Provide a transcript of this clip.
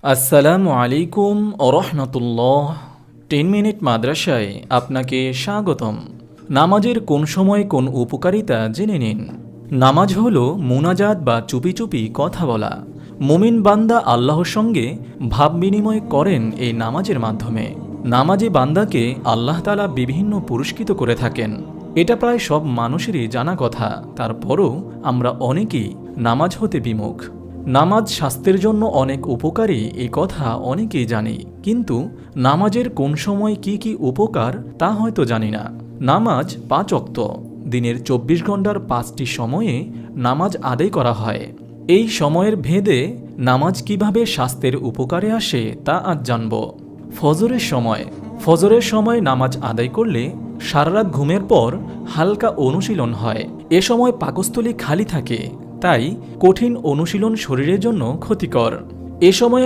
আসসালামু আলাইকুম ওরহমতুল্লাহ। 10 মিনিট মাদ্রাসায় আপনাকে স্বাগতম। নামাজের কোন সময় কোন উপকারিতা জেনে নিন। নামাজ হলো মুনাজাত বা চুপি চুপি কথা বলা। মুমিন বান্দা আল্লাহর সঙ্গে ভাব বিনিময় করেন এই নামাজের মাধ্যমে। নামাজি বান্দাকে আল্লাহ তাআলা বিভিন্ন পুরস্কৃত করে থাকেন। এটা প্রায় সব মানুষেরই জানা কথা, তারপরও আমরা অনেকেই নামাজ হতে বিমুখ। নামাজ স্বাস্থ্যের জন্য অনেক উপকারী এই কথা অনেকেই জানি, কিন্তু নামাজের কোন সময় কি কি উপকার তা হয়তো জানি না। নামাজ 5 ওয়াক্ত, দিনের 24 ঘন্টার 5টি সময়ে নামাজ আদায় করা হয়। এই সময়ের ভেদে নামাজ কিভাবে স্বাস্থ্যের উপকারে আসে তা আজ জানব। ফজরের সময় নামাজ আদায় করলে সারারাত ঘুমের পর হালকা অনুশীলন হয়। এ সময় পাকস্থলী খালি থাকে, তাই কঠিন অনুশীলন শরীরের জন্য ক্ষতিকর। এ সময়ে